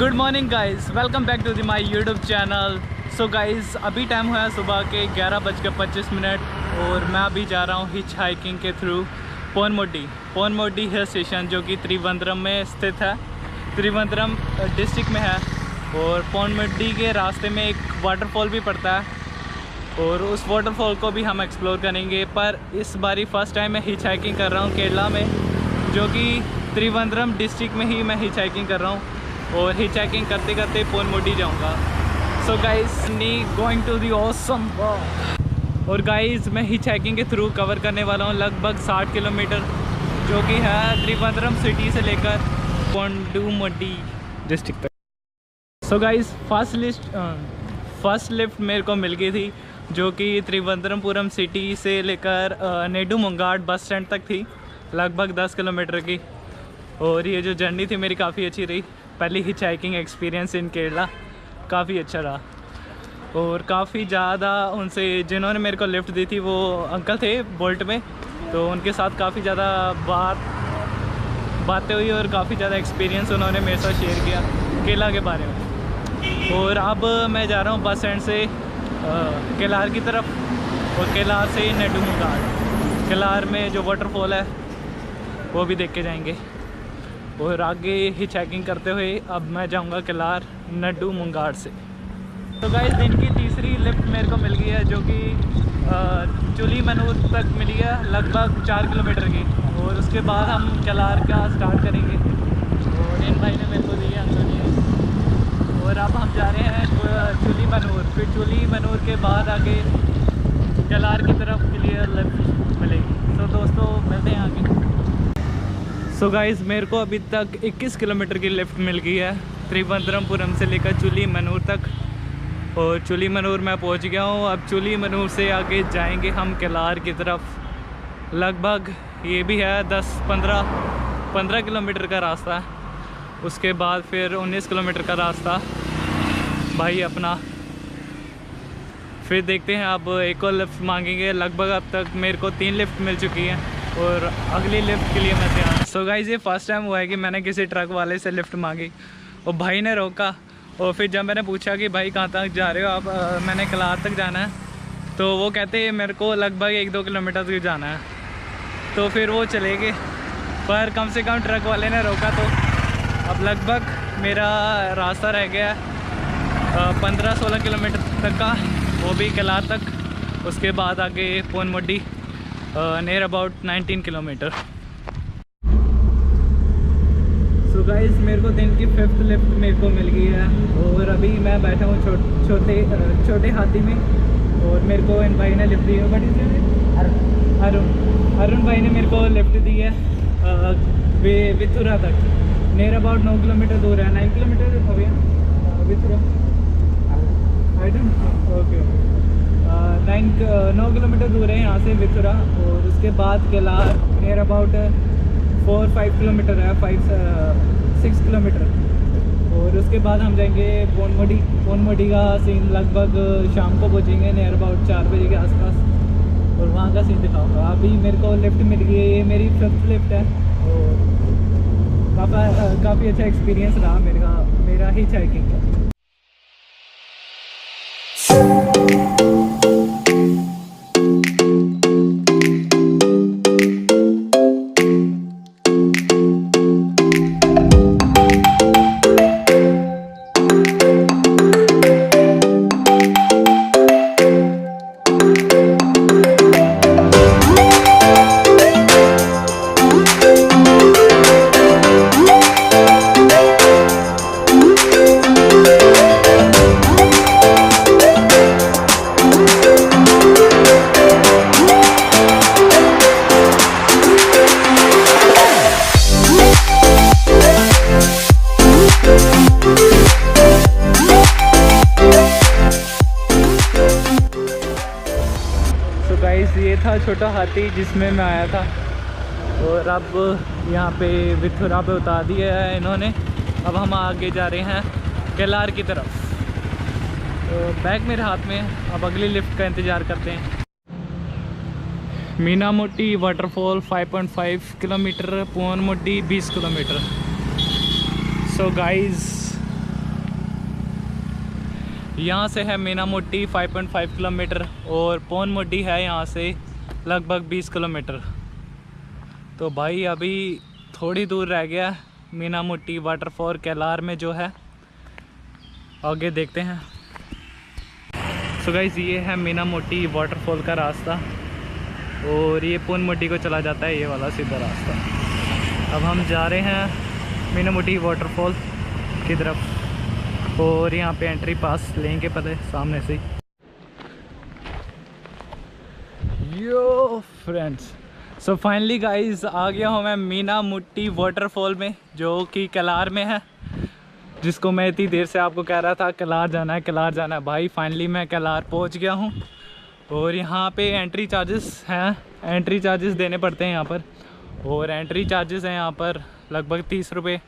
Good morning guys, welcome back to my YouTube channel. So guys, अभी time हुआ है सुबह के 11:25 और मैं अभी जा रहा हूँ हिच हाइकिंग के थ्रू पोनमोडी हिल स्टेशन, जो कि त्रिवेंद्रम में स्थित है, त्रिवेंद्रम डिस्ट्रिक्ट में है। और पोनमोडी के रास्ते में एक वाटरफॉल भी पड़ता है और उस वाटरफॉल को भी हम एक्सप्लोर करेंगे। पर इस बारी फर्स्ट टाइम मैं हिच हाइकिंग कर रहा हूँ केरला में, जो कि त्रिवेंद्रम डिस्ट्रिक्ट में ही मैं हिच हाइकिंग कर रहा हूँ और हिच हाइकिंग करते करते पोनमोडी जाऊंगा। So guys, knee going to the awesome. और गाइस, मैं हिच हाइकिंग के थ्रू कवर करने वाला हूँ लगभग 60 किलोमीटर, जो कि है त्रिवेंद्रम सिटी से लेकर पोनमोडी डिस्ट्रिक्ट तक। सो गाइस, फर्स्ट लिफ्ट मेरे को मिल गई थी, जो कि त्रिवेंद्रमपुरम सिटी से लेकर नेडुमुंगाड बस स्टैंड तक थी, लगभग 10 किलोमीटर की। और ये जो जर्नी थी मेरी काफ़ी अच्छी रही। पहली hitch hiking experience in Kerala काफ़ी अच्छा रहा। और काफ़ी ज़्यादा उनसे जिन्होंने मेरे को लिफ्ट दी थी वो अंकल थे बोल्ट में, तो उनके साथ काफ़ी ज़्यादा बातें हुई और काफ़ी ज़्यादा एक्सपीरियंस उन्होंने मेरे साथ शेयर किया केरला के बारे में। और अब मैं जा रहा हूँ बस स्टैंड से केलार की तरफ और केलार से नेडुमुंगाड। केलार में जो वाटरफॉल है वो भी देख के जाएंगे। और आगे हिच हाइकिंग करते हुए अब मैं जाऊंगा केलार नेडुमुंगाड से। तो गाइस, दिन की तीसरी लिफ्ट मेरे को मिल गई है, जो कि चुलीमनूर तक मिली है, लगभग 4 किलोमीटर की। और उसके बाद हम केलार का स्टार्ट करेंगे और इन भाई ने मेरे को दी है, अंकल जी। और अब हम जा रहे हैं चुलीमनूर, फिर चुलीमनूर के बाद आगे केलार की तरफ क्लियर लिफ्ट मिलेगी। तो दोस्तों, मिलते हैं आगे। सो गाइस, मेरे को अभी तक 21 किलोमीटर की लिफ्ट मिल गई है त्रिवेंद्रमपुरम से लेकर चुलीमनूर तक। और चुलीमनूर मैं पहुंच गया हूं। अब चुलीमनूर से आगे जाएंगे हम केलार की तरफ। लगभग ये भी है 10-15 किलोमीटर का रास्ता है। उसके बाद फिर 19 किलोमीटर का रास्ता भाई अपना। फिर देखते हैं, अब एक और लिफ्ट मांगेंगे। लगभग अब तक मेरे को 3 लिफ्ट मिल चुकी हैं और अगली लिफ्ट के लिए मैं तैयार। सो गाइस, ये फर्स्ट टाइम हुआ है कि मैंने किसी ट्रक वाले से लिफ्ट मांगी और भाई ने रोका। और फिर जब मैंने पूछा कि भाई कहाँ तक जा रहे हो आप, मैंने केलार तक जाना है, तो वो कहते हैं मेरे को लगभग 1-2 किलोमीटर तक जाना है। तो फिर वो चले गए, पर कम से कम ट्रक वाले ने रोका। तो अब लगभग मेरा रास्ता रह गया 15-16 किलोमीटर तक का, वो भी केलार तक। उसके बाद आगे Ponmudi near about 19 kilometre. So guys, मेरे को दिन की 5th लिफ्ट मेरे को मिल गई है और अभी मैं बैठा हूँ छोटे हाथी में। और मेरे को इन भाई ने लिफ्ट दी है, बट इसे अरुण भाई ने मेरे को लिफ्ट दी है विथुरा तक। नियर अबाउट 9 किलोमीटर दूर है, 9 किलोमीटर हो गया विथुरा। आई डोंट ओके 9 किलोमीटर दूर है यहाँ से विथुरा। और उसके बाद केलार नियर अबाउट 4-5 किलोमीटर है, 5-6 किलोमीटर। और उसके बाद हम जाएंगे पोनमोडी का सीन लगभग शाम को पहुँचेंगे नियर अबाउट 4 बजे के आसपास, और वहाँ का सीन दिखाऊंगा। अभी मेरे को लिफ्ट मिल गई है, ये मेरी 5th लिफ्ट है और काफ़ी अच्छा एक्सपीरियंस रहा मेरा हिच हाइकिंग का। ये था छोटा हाथी जिसमें मैं आया था, और अब यहाँ पे विथुरा पे उतार दिया है इन्होंने। अब हम आगे जा रहे हैं केलार की तरफ। तो बैग मेरे हाथ में, अब अगली लिफ्ट का इंतज़ार करते हैं। Meenmutty waterfall 5.5 kilometre, Ponmudi 20 kilometre. So guys, यहाँ से है मीनामोटी 5.5 किलोमीटर और पोनमोडी है यहाँ से लगभग 20 किलोमीटर। तो भाई अभी थोड़ी दूर रह गया मीनामोटी वाटरफॉल कैलार में जो है, आगे देखते हैं। सो गाइस ये है मीनामोटी वाटरफॉल का रास्ता और ये पोनमोडी को चला जाता है ये वाला सीधा रास्ता। अब हम जा रहे हैं मीनामोटी वाटरफॉल की तरफ और यहाँ पे एंट्री पास लेंगे पहले सामने से। यो फ्रेंड्स, सो फाइनली गाइस आ गया हूँ मैं मीनामोटी वाटरफॉल में जो कि कैलार में है, जिसको मैं इतनी देर से आपको कह रहा था कैलार जाना है कैलार जाना है। भाई फाइनली मैं कैलार पहुँच गया हूँ और यहाँ पे एंट्री चार्जेस हैं, एंट्री चार्जेस देने पड़ते हैं यहाँ पर। और एंट्री चार्जेस हैं यहाँ पर लगभग 30 रुपये।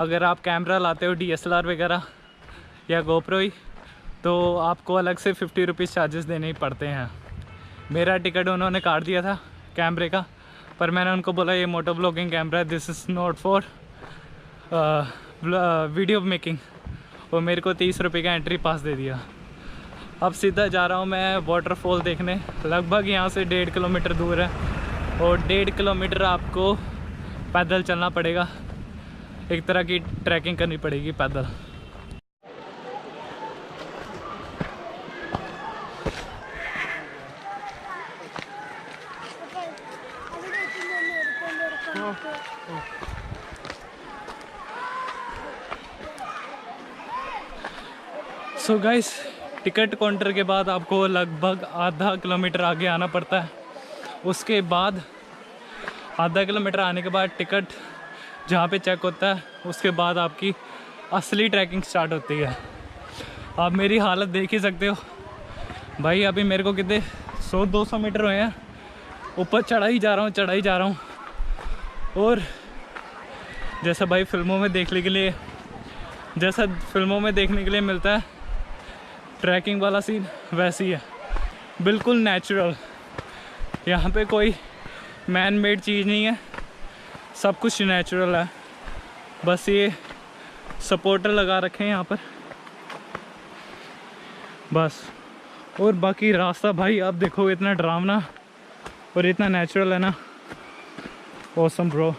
अगर आप कैमरा लाते हो DSLR वगैरह या GoPro ही तो आपको अलग से 50 रुपीज़ चार्जेस देने ही पड़ते हैं। मेरा टिकट उन्होंने काट दिया था कैमरे का, पर मैंने उनको बोला ये मोटो ब्लॉगिंग कैमरा है, this is not for video making, और मेरे को 30 रुपये का एंट्री पास दे दिया। अब सीधा जा रहा हूँ मैं वाटरफॉल देखने। लगभग यहाँ से 1.5 किलोमीटर दूर है और 1.5 किलोमीटर आपको पैदल चलना पड़ेगा, एक तरह की ट्रैकिंग करनी पड़ेगी पैदल। सो गाइस टिकट काउंटर के बाद आपको लगभग आधा किलोमीटर आगे आना पड़ता है। उसके बाद आधा किलोमीटर आने के बाद टिकट जहाँ पे चेक होता है उसके बाद आपकी असली ट्रैकिंग स्टार्ट होती है। आप मेरी हालत देख ही सकते हो भाई, अभी मेरे को कितने 100-200 मीटर हुए हैं, ऊपर चढ़ा ही जा रहा हूँ। और जैसा भाई फिल्मों में देखने के लिए मिलता है ट्रैकिंग वाला सीन, वैसी है बिल्कुल नेचुरल। यहाँ पे कोई मैन मेड चीज़ नहीं है, सब कुछ नेचुरल है। बस ये सपोर्टर लगा रखे हैं यहाँ पर बस, और बाकी रास्ता भाई आप देखो इतना डरावना और इतना नेचुरल है ना, awesome bro.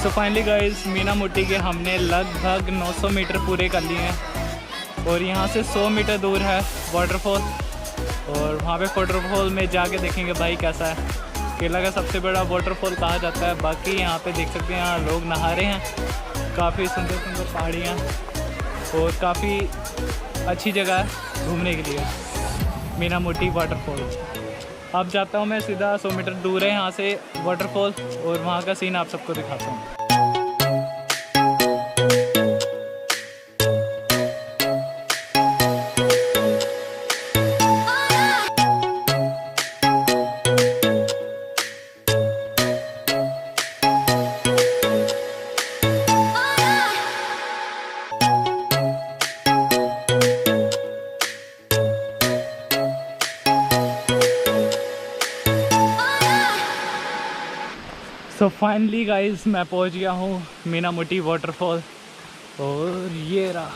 So finally guys Meena मोटी के हमने लगभग 900 मीटर पूरे कर लिए हैं और यहाँ से 100 मीटर दूर है वाटरफॉल और वहाँ पे वाटरफॉल में जाके देखेंगे भाई कैसा है। केरला का सबसे बड़ा वाटरफॉल कहा जाता है। बाकी यहाँ पे देख सकते हैं यहाँ लोग नहा रहे हैं। काफ़ी सुंदर सुंदर पहाड़ियाँ और काफ़ी अच्छी जगह है घूमने के लिए मीना मोटी वाटरफॉल। अब जाता हूँ मैं सीधा 100 मीटर दूर है यहाँ से वाटरफॉल और वहाँ का सीन आप सबको दिखाता हूँ। सो फाइनली गाइस मैं पहुंच गया हूँ मीना मोटी वाटरफॉल और ये रहा।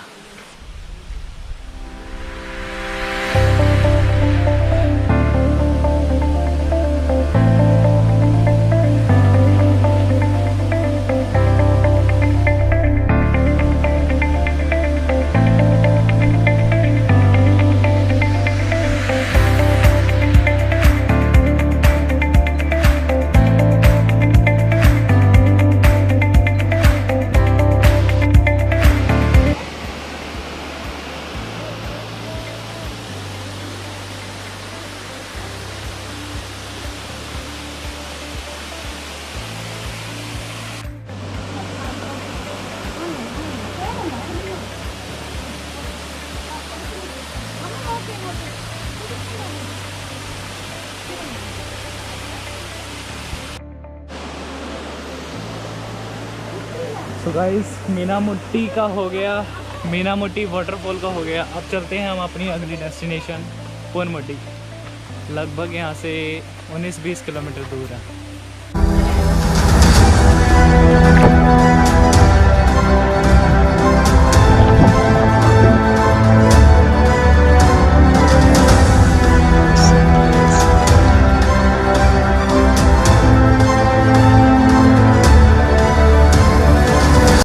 तो गाइस मीना मोटी का हो गया, मीना मोटी वाटरफॉल का हो गया। अब चलते हैं हम अपनी अगली डेस्टिनेशन पोनमोटी। लगभग यहाँ से 19-20 किलोमीटर दूर है।